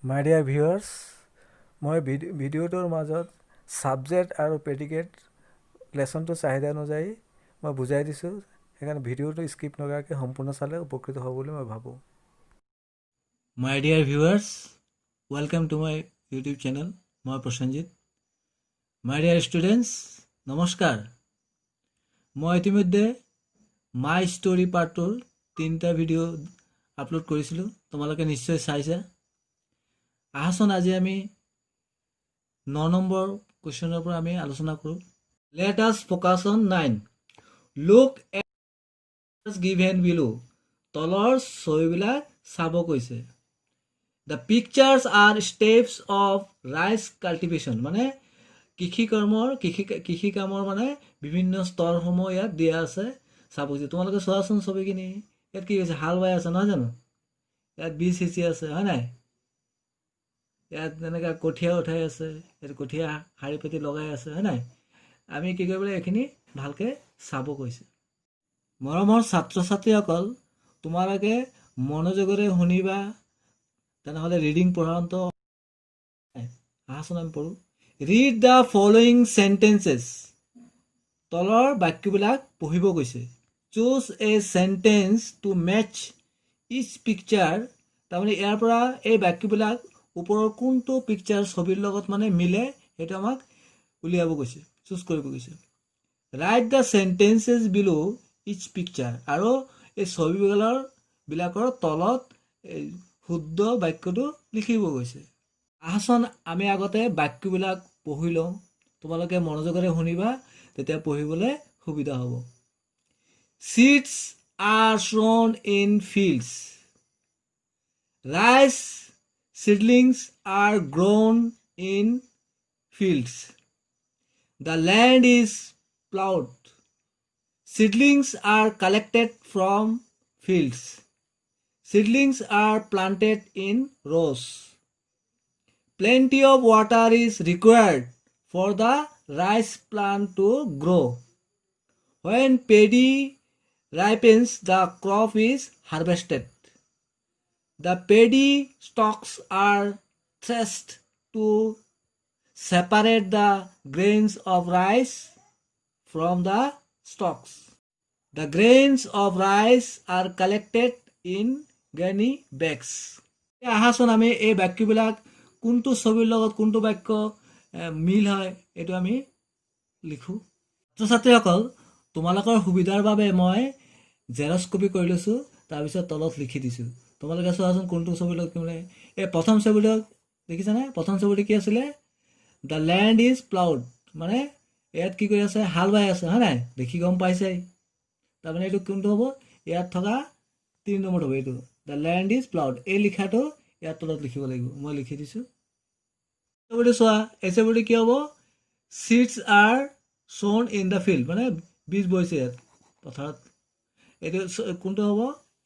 মাই dear viewers, মই ভিডিঅ'টোৰ মাজত ছাবজেক্ট আৰু প্ৰেডিকেট লেচনটো চাহিদা অনুযায়ী মই বুজাই দিছোঁ। সেইকাৰণে ভিডিঅ'টো স্কিপ নকৰাকৈ সম্পূৰ্ণ চালে উপকৃত হ'ব বুলি মই ভাবোঁ। মাই dear viewers, welcome to my YouTube channel. মই প্ৰসেনজিৎ। মাই ডিয়াৰ ষ্টুডেণ্টছ, নমস্কাৰ। মই ইতিমধ্যে মাই ষ্টৰি পাৰ্টটোৰ 3টা ভিডিঅ' আপলোড কৰিছিলোঁ, তোমালোকে নিশ্চয় চাইছা। আহাচোন আজি আমি 9 নম্বৰ কুৱেশ্যনৰ পৰা আমি আলোচনা কৰোঁ। Late us focus on 9। Look at given বিলো। তলৰ ছবিবিলাক চাব কৈছে। The pictures R steps of rice cultivation, মানে কৃষি কামৰ মানে বিভিন্ন স্তৰসমূহ ইয়াত দিয়া আছে। চাব কৈছে। তোমালোকে চোৱাচোন ছবিখিনি। ইয়াত কি হৈছে? হাল বাই আছে, নহয় জানো? ইয়াত বীজ সিঁচি আছে, হয় নাই? ইয়াত এনেকৈ কঠীয়া উঠাই আছে, ইয়াত কঠীয়া শাৰী পাতি লগাই আছে, হয় নাই? আমি কি কৰিব লাগিব? এইখিনি ভালকৈ চাব কৈছে। মৰমৰ ছাত্ৰ ছাত্ৰীসকল, তোমালোকে মনোযোগেৰে শুনিবা, তেনেহ'লে ৰিডিং পঢ়ান্ত। আহাচোন আমি পঢ়োঁ। Read the following sentences. তলৰ বাক্যবিলাক পঢ়িব কৈছে। Choose a sentence to match each picture. তাৰমানে ইয়াৰ পৰা এই বাক্যবিলাক ওপৰৰ কোনটো পিকচাৰ ছবিৰ লগত মানে মিলে সেইটো আমাক উলিয়াব কৈছে, চুজ কৰিব কৈছে। ৰাইট দ্য চেণ্টেন্সেছ বিলো ইচ পিকচাৰ। আৰু এই ছবিবিলাকৰ তলত শুদ্ধ বাক্যটো লিখিব কৈছে। আহাচোন আমি আগতে বাক্যবিলাক পঢ়ি লওঁ। তোমালোকে মনোযোগেৰে শুনিবা, তেতিয়া পঢ়িবলৈ সুবিধা হ'ব। Seeds are sown in fields. Rice seedlings are grown in fields. The land is plowed. Seedlings are collected from fields. Seedlings are planted in rows. Plenty of water is required for the rice plant to grow. When paddy ripens, the crop is harvested. The paddy stalks are threshed to separate the grains of rice from the stalks. The grains of rice are collected in gunny bags. আহাচোন আমি এই বাক্যবিলাক কোনটো ছবিৰ লগত কোনটো বাক্য মিল হয় এইটো আমি লিখোঁ। ছাত্ৰ ছাত্ৰীসকল, তোমালোকৰ সুবিধাৰ বাবে মই জেৰক্স কপি কৰি লৈছোঁ, তাৰপিছত তলত লিখি দিছোঁ। তোমালোকে চোৱাচোন কোনটো ছবিৰ লগত কি মিলে। এই প্ৰথম ছবিটো দেখিছানে? প্ৰথম ছবিটো কি আছিলে? দ্য লেণ্ড ইজ প্লাউড, মানে ইয়াত কি কৰি আছে? হাল বাই আছে, হয় নাই? দেখি গম পাইছেই। তাৰমানে এইটো কোনটো হ'ব? ইয়াত থকা 3 নম্বৰটো হ'ব এইটো। The land is ploughed. এই লিখাটো ইয়াত তলত লিখিব লাগিব। মই লিখি দিছোঁ। ছবিটো চোৱা। এই ছবিটো কি হ'ব? Seeds R sown in the field, মানে বীজ বৈছে ইয়াত পথাৰত। এইটো কোনটো হ'ব?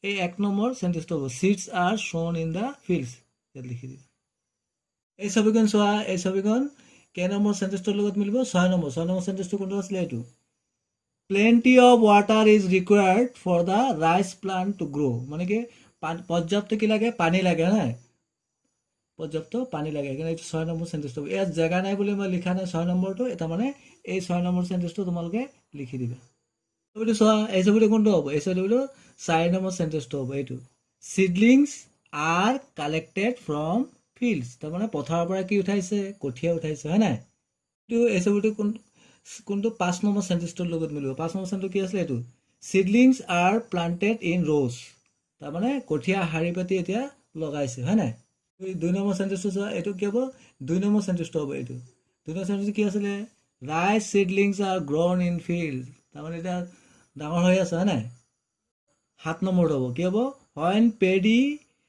এই 1 নম্বৰ চেণ্টেন্সটো হ'ব। Seeds R sown in the fields, ইয়াত লিখি দিম। এই ছবিখন চোৱা। এই ছবিখন কেই নম্বৰ চেণ্টেন্সটোৰ লগত মিলিব? 6 নম্বৰ। 6 নম্বৰ চেণ্টেন্সটো কোনটো আছিলে? এইটো। Plenty of water is required for the rice plant to grow, মানে কি পৰ্যাপ্ত কি লাগে? পানী লাগে, হয় নাই? পৰ্যাপ্ত পানী লাগে। সেইকাৰণে এইটো 6 নম্বৰ চেণ্টেন্সটো। ইয়াত জেগা নাই বুলি মই লিখা নাই 6 নম্বৰটো। এটা মানে এই 6 নম্বৰ চেণ্টেন্সটো তোমালোকে লিখি দিবা। ছবিটো চোৱা। এই ছবিটো কোনটো হ'ব? এই ছবিটো 4 নম্বৰ চেণ্টেন্সটো হ'ব। এইটো চিডলিংছ আৰ কালেক্টেড ফ্ৰম ফিল্ডছ, তাৰমানে পথাৰৰ পৰা কি উঠাইছে? কঠীয়া উঠাইছে, হয় নাই? এইটো এই ছবিটো কোনটো 5 নম্বৰ চেণ্টেন্সটোৰ লগত মিলিব? 5 নম্বৰ চেণ্টেন্সটো কি আছিলে? এইটো চিডলিংছ আৰ প্লান্টেড ইন ৰ'জ, তাৰমানে কঠীয়া শাৰী পাতি এতিয়া লগাইছে, হয় নাই? 2 নম্বৰ চেণ্টেন্সটো চোৱা। এইটো কি হ'ব? 2 নম্বৰ চেণ্টেন্সটো হ'ব। এইটো 2 নম্বৰ চেণ্টেন্সটো কি আছিলে? ৰাইচ চিডলিংছ আৰ গ্ৰ'ন ইন ফিল্ড, তাৰমানে এতিয়া ডাঙৰ হৈ আছে, হয় নাই? 7 নম্বৰটো হ'ব। কি হ'ব? When paddy,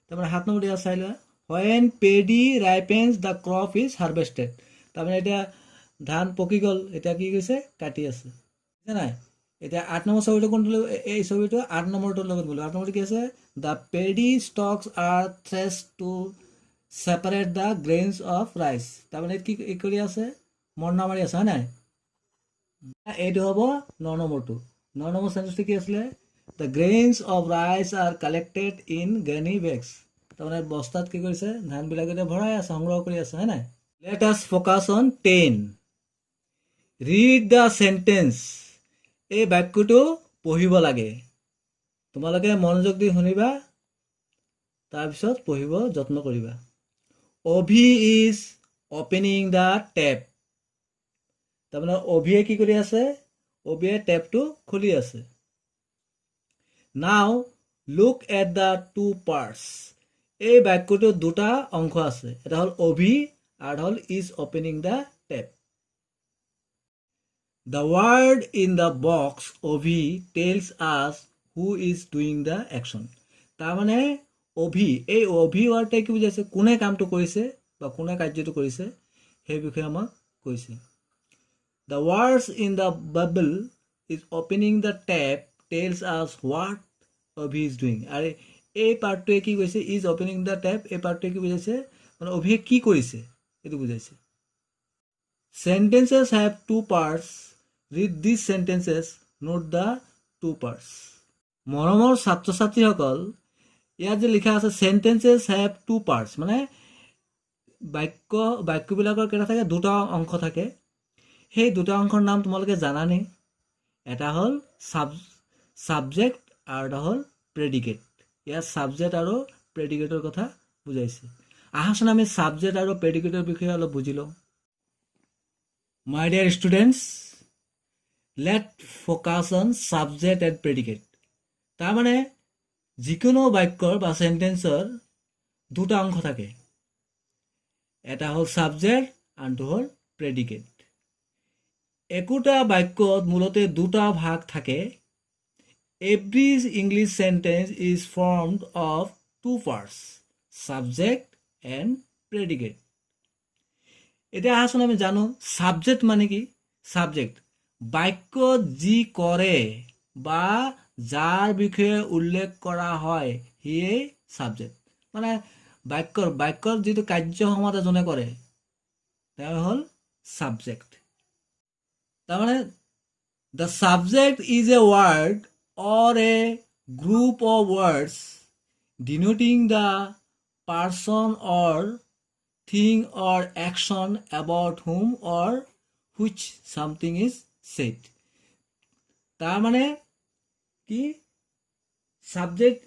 তাৰমানে 7 নম্বৰটো ইয়াত চাই লোৱা। When paddy ripens, the crop is harvested, তাৰমানে এতিয়া ধান পকি গ'ল, এতিয়া কি কৰিছে? কাটি আছে, বুজিছা নাই? এতিয়া 8 নম্বৰ ছবিটো কোনটো? এই ছবিটো 8 নম্বৰটোৰ লগত মিলিব। 8 নম্বৰটো কি আছে? The paddy stalks are threshed to separate the grains of rice, তাৰমানে কি কৰি আছে? মৰণা মাৰি আছে, হয় নাই? এইটো হ'ব 9 নম্বৰটো। 9 নম্বৰ চেণ্টেন্সটো কি আছিলে? The grains of rice are collected in gunny bags, তাৰমানে বস্তাত কি কৰিছে ধানবিলাক এতিয়া ভৰাই আছে সংগ্ৰহ কৰি আছে হয় নাই let us focus on 10 read the sentence এই বাক্যটো পঢ়িব লাগে তোমালোকে মনোযোগ দি শুনিবা তাৰপিছত পঢ়িব যত্ন কৰিবা অভি ইজ অপেনিং দ্য টেপ তাৰমানে অভিয়ে কি কৰি আছে অভিয়ে টেপটো খুলি আছে now look at the two parts এই বাক্যটোত দুটা অংশ আছে এটা হ'ল অভি আৰু হ'ল is opening the tap the word in the box Abhi tells us who is doing the action তাৰমানে অভি এই অভি ৱাৰ্ডটোৱে কি বুজাইছে কোনে কামটো কৰিছে বা কোনে কাৰ্যটো কৰিছে সেই বিষয়ে আমাক কৈছে the words in the bubble is opening the tape tells us what Abhi is doing আৰু এই পাৰ্টটোৱে কি কৈছে ইজ অপেনিং দ্য টেপ এই পাৰ্টটোৱে কি বুজাইছে মানে অভিয়ে কি কৰিছে এইটো বুজাইছে sentences have two parts read this sentences note the two parts মৰমৰ ছাত্ৰ ছাত্ৰীসকল ইয়াত যে লিখা আছে চেণ্টেন্সেছ হেভ টু পাৰ্টছ মানে বাক্যবিলাকৰ কেইটা থাকে দুটা অংশ থাকে সেই দুটা অংশৰ নাম তোমালোকে জানানে এটা হ'ল ছাবজেক্ট আৰু এটা হ'ল প্ৰেডিকেট ইয়াত ছাবজেক্ট আৰু প্ৰেডিকেটৰ কথা বুজাইছে আহাচোন আমি ছাবজেক্ট আৰু প্ৰেডিকেটৰ বিষয়ে অলপ বুজি লওঁ my dear students let focus on subject and predicate তাৰমানে যিকোনো বাক্যৰ বা চেণ্টেন্সৰ দুটা অংশ থাকে এটা হ'ল ছাবজেক্ট আনটো হ'ল প্ৰেডিকেট একোটা বাক্যত মূলতে দুটা ভাগ থাকে every English sentence is formed of two parts subject and predicate এতিয়া আহাচোন আমি জানো ছাবজেক্ট মানে কি ছাবজেক্ট বাক্যত যি কৰে বা যাৰ বিষয়ে উল্লেখ কৰা হয় সিয়েই ছাবজেক্ট মানে বাক্যৰ যিটো কাৰ্য সমাধা যোনে কৰে তেওঁ হ'ল ছাবজেক্ট তাৰমানে the subject is a word or a group of words denoting the person or thing or action about whom or which something is said তাৰমানে কি subject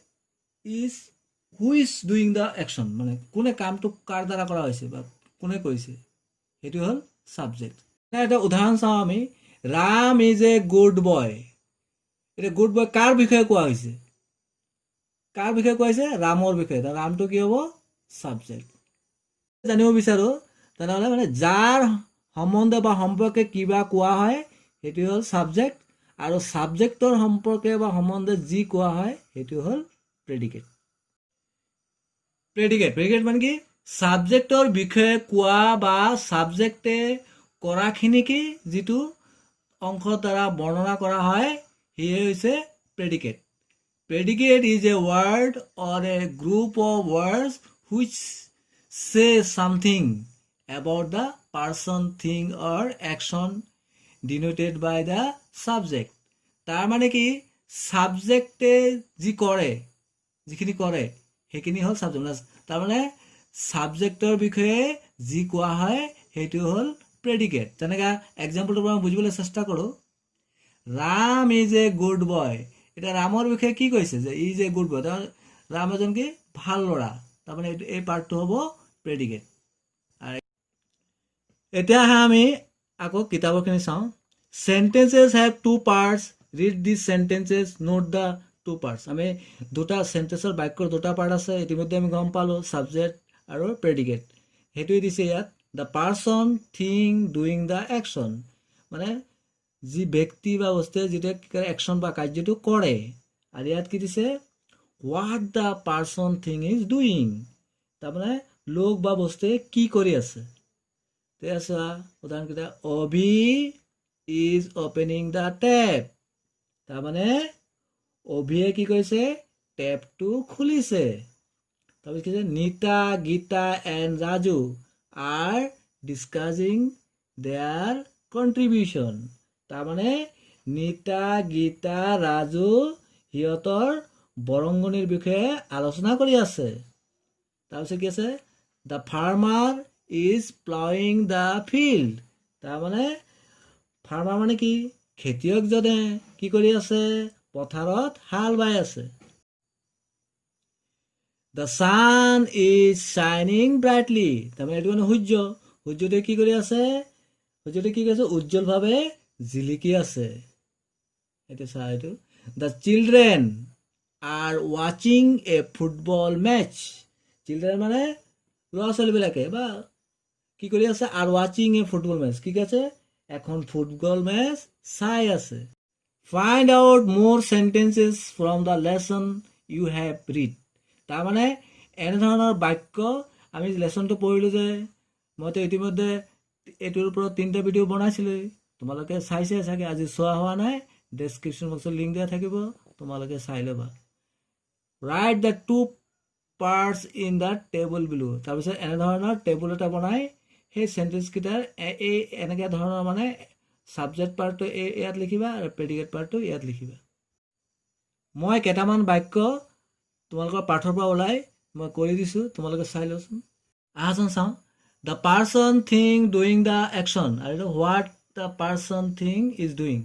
is who is doing the action মানে কোনে কামটো কাৰ দ্বাৰা কৰা হৈছে বা কোনে কৰিছে সেইটো হ'ল ছাবজেক্ট এটা উদাহৰণ চাওঁ আমি Ram is a good boy এতিয়া গুড বয় কাৰ বিষয়ে কোৱা হৈছে ৰামৰ বিষয়ে ৰামটো কি হ'ব ছাবজেক্ট জানিব বিচাৰোঁ তেনেহ'লে মানে যাৰ সম্বন্ধে বা সম্পৰ্কে কিবা কোৱা হয় সেইটো হ'ল ছাবজেক্ট আৰু ছাবজেক্টৰ সম্পৰ্কে বা সম্বন্ধে যি কোৱা হয় সেইটো হ'ল প্ৰেডিকেট মানে কি ছাবজেক্টৰ বিষয়ে কোৱা বা ছাবজেক্টে কৰাখিনিকে যিটো অংশৰ দ্বাৰা বৰ্ণনা কৰা হয় সেয়ে হৈছে predicate is a word or a group of words which say something about the person thing or action denoted by the subject তাৰমানে কি ছাবজেক্টে যিখিনি কৰে সেইখিনি হ'ল ছাবজেক্ট তাৰমানে ছাবজেক্টৰ বিষয়ে যি কোৱা হয় সেইটো হ'ল প্ৰেডিকেট তেনেকৈ এক্সাম্পলটোৰ পৰা বুজিবলৈ চেষ্টা কৰোঁ Ram is a good boy এতিয়া ৰামৰ বিষয়ে কি কৈছে যে is a good boy Ram এজন কি ভাল ল'ৰা তাৰমানে এই পাৰ্টটো হ'ব প্ৰেডিকেট এতিয়া আমি আকৌ কিতাপৰখিনি চাওঁ sentences have two parts read this sentences note the two parts আমি দুটা চেণ্টেন্সৰ বাক্যৰ দুটা পাৰ্ট আছে ইতিমধ্যে আমি গম পালোঁ ছাবজেক্ট আৰু প্ৰেডিকেট সেইটোৱে দিছে ইয়াত the person thing doing the action মানে যি ব্যক্তি বা বস্তুৱে যিটো একশ্যন বা কাৰ্যটো কৰে আৰু ইয়াত কি দিছে what the person thing is doing তাৰমানে লোক বা বস্তুৱে কি কৰি আছে চোৱা উদাহৰণকেইটা Abhi is opening the tape তাৰমানে অভিয়ে কি কৰিছে টেপটো খুলিছে তাৰপিছত কি Nita Gita and Raju are discussing their contribution তাৰমানে নিতা গীতা ৰাজু সিহঁতৰ বৰংগনিৰ বিষয়ে আলোচনা কৰি আছে তাৰপিছত কি আছে the farmer is ploughing the field তাৰমানে ফাৰ্মাৰ মানে কি খেতিয়কজনে কি কৰি আছে পথাৰত হাল বাই আছে দ্য ছান ইজ শ্বাইনিং ব্ৰাইটলি তাৰমানে এইটো মানে সূৰ্যটোৱে কি কৰি আছে উজ্জ্বলভাৱে জিলিকি আছে এইটো চা এইটো দ্য চিলড্ৰেন আৰ ৱাচিং এ ফুটবল মেচ চিলড্ৰেন মানে ল'ৰা ছোৱালীবিলাকে বা কি কৰি আছে আৰ ৱাচিং এ ফুটবল মেচ কি আছে এখন ফুটবল মেচ চাই আছে ফাইণ্ড আউট মোৰ sentences from the lesson you have read তাৰমানে এনেধৰণৰ বাক্য আমি লেচনটো পঢ়িলোঁ যে মইতো ইতিমধ্যে এইটোৰ ওপৰত 3টা ভিডিঅ' বনাইছিলোঁ তোমালোকে চাইছে চাগে আজি চোৱা হোৱা নাই ডেছক্ৰিপশ্যন বক্সত লিংক দিয়া থাকিব তোমালোকে চাই ল'বা right the 2 parts in the table বিলো তাৰপিছত এনেধৰণৰ টেবুল এটা বনাই সেই চেণ্টেন্সকেইটাৰ এই এনেকৈ ধৰণৰ মানে ছাবজেক্ট পাৰ্টটো ইয়াত লিখিবা আৰু প্ৰেডিকেট পাৰ্টটো ইয়াত লিখিবা মই কেইটামান বাক্য তোমালোকৰ পাঠৰ পৰা ওলাই মই কৰি দিছোঁ তোমালোকে চাই লওঁচোন আহাচোন চাওঁ the person thing doing the action আৰু what the person thing is doing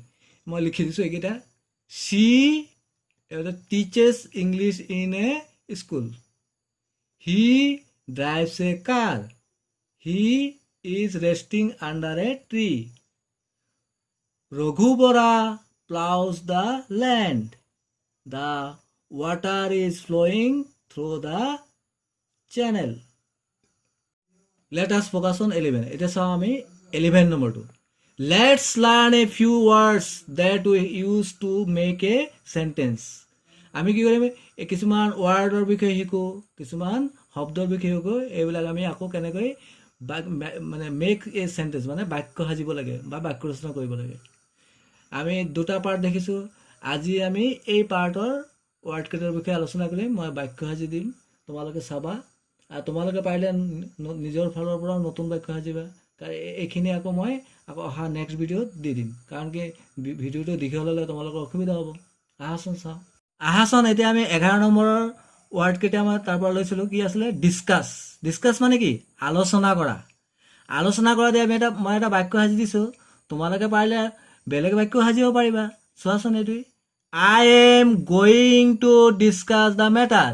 মই লিখি দিছোঁ এইকেইটা she teaches English in a school he drives a car he is resting under a tree Raghu Bora ploughs the land the water is flowing through the channel let us focus on 11 এটা চাও আমি 11 নম্বৰটো let's learn a few words that we use to make a sentence আমি কি কৰিম কিছুমান ৱাৰ্ডৰ বিষয়ে শিকো কিছুমান শব্দৰ বিষয়ে শিকো এইবিলাক আমি আকৌ কেনেকৈ মানে মেক এ সেন্টেন্স মানে বাক্য সাজিব লাগে বা বাক্য ৰচনা কৰিব লাগে আমি দুটা পাৰ্ট দেখিছো আজি আমি এই পাৰ্টৰ ৱাৰ্ড কেইটাৰ বিষয়ে আলোচনা কৰিম মই বাক্য সাজি দিম তোমালোকে চাবা আৰু তোমালোকে পাৰিলে নিজৰ ফালৰ পৰা নতুন বাক্য সাজিবা কাৰণ এইখিনি আকৌ মই আকৌ অহা নেক্সট ভিডিঅ'ত দি দিম কাৰণ কি ভিডিঅ'টো দীঘল হ'লে তোমালোকৰ অসুবিধা হ'ব আহাচোন এতিয়া আমি 11 নম্বৰৰ ৱাৰ্ড কেইটা মই তাৰ পৰা লৈছিলোঁ কি আছিলে ডিছকাছ মানে কি আলোচনা কৰা দি মই এটা বাক্য সাজি দিছোঁ তোমালোকে পাৰিলে বেলেগ বাক্য সাজিব পাৰিবা চোৱাচোন এইটোৱে I am going to discuss the matter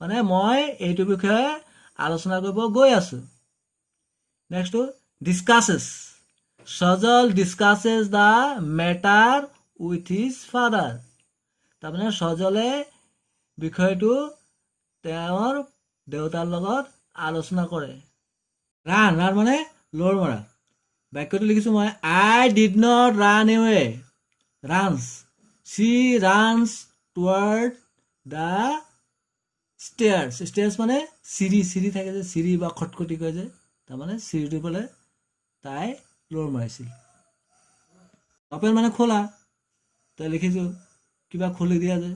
মানে মই এইটো বিষয়ে আলোচনা কৰিব গৈ আছো নেক্সট discusses সজল discusses the matter with his father তাৰমানে সজলে বিষয়টো তেওঁৰ দেউতাৰ লগত আলোচনা কৰে ৰান মানে লৰ মৰা বাক্যটো লিখিছো মই I did not run away runs she runs toward the stairs মানে চিৰি থাকে যে চিৰি বা খটখটি কয় যে তাৰমানে চিৰিটো পেলাই তাই লৰ মাৰিছিল অপেন মানে খোলা তাই লিখিছো কিবা খুলি দিয়া যে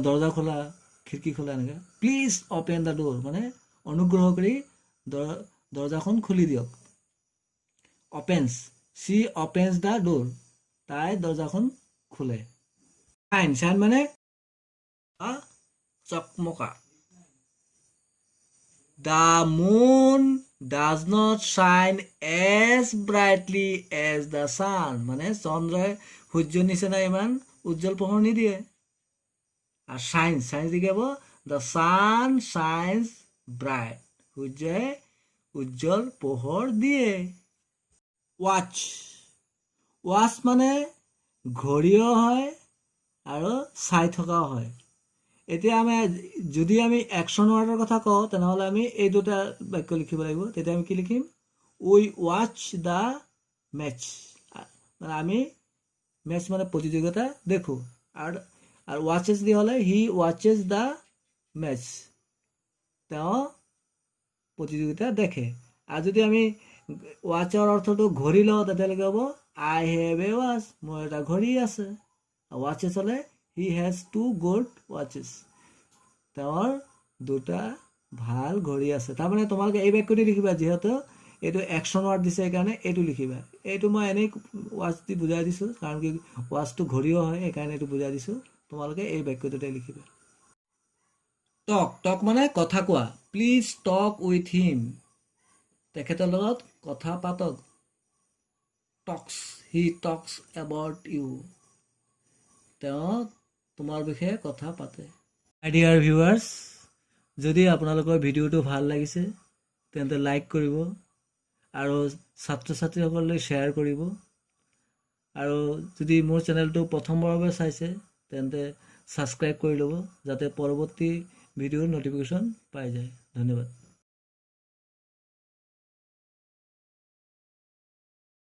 দৰজা খোলা খিৰিকী খোলা এনেকৈ প্লিজ অপেন দ্য ডোৰ মানে অনুগ্ৰহ কৰি দৰজাখন খুলি দিয়ক অপেন্স she opens the door তাই দৰজাখন খোলে shine মানে চকমকা the moon does not shine as brightly as the sun মানে চন্দ্ৰই সূৰ্যৰ নিচিনা ইমান উজ্জ্বল পোহৰ নিদিয়ে আৰু shines দি গাব the sun shines bright সূৰ্যই উজ্জ্বল পোহৰ দিয়ে watch মানে ঘড়ীও হয় আৰু চাই থকাও হয় এতিয়া যদি আমি একশ্যন ৱাৰ্ডৰ কথা কওঁ তেনেহ'লে আমি এই দুটা বাক্য লিখিব লাগিব তেতিয়া আমি কি লিখিম উই ৱাচ দ্য মেচ মানে আমি মেচ মানে প্ৰতিযোগিতা দেখোঁ আৰু ৱাচেছ দি হ'লে হি ৱাচেছ দ্য মেচ তেওঁ প্ৰতিযোগিতা দেখে আৰু যদি আমি ৱাচৰ অৰ্থটো ঘড়ী লওঁ তেতিয়ালৈকে হ'ব আই হেভ এ ৱাচ মোৰ এটা ঘড়ী আছে ৱাচেছ হ'লে হি হেজ 2 গুড ৱাচেছ তেওঁৰ দুটা ভাল ঘড়ী আছে তাৰমানে তোমালোকে এই বাক্যটো লিখিবা যিহেতু এইটো একশ্যন ৱাৰ্ড দিছে সেইকাৰণে এইটো লিখিবা এইটো মই এনেই ৱাচ দি বুজাই দিছোঁ কাৰণ কি ৱাচটো ঘড়ীও হয় সেইকাৰণে এইটো বুজাই দিছোঁ তোমালোকে এই বাক্যটোতে লিখিবা টক মানে কথা কোৱা প্লিজ টক উইথ হিম, তেখেতৰ লগত কথা পাতক। টক্স, হি টক্স এবাউট ইউ, তেওঁ তোমাৰ বিষয়ে কথা পাতে। মাই ডিয়াৰ ভিউৱাৰ্ছ, যদি আপোনালোকৰ ভিডিঅ'টো ভাল লাগিছে তেন্তে লাইক কৰিব আৰু ছাত্ৰ ছাত্ৰীসকললৈ শ্বেয়াৰ কৰিব। আৰু যদি মোৰ চেনেলটো প্ৰথমবাৰৰ বাবে চাইছে তেন্তে ছাবস্ক্ৰাইব কৰি ল'ব, যাতে পৰৱৰ্তী ভিডিঅ'ৰ ন'টিফিকেশ্যন পাই যায়। ধন্যবাদ।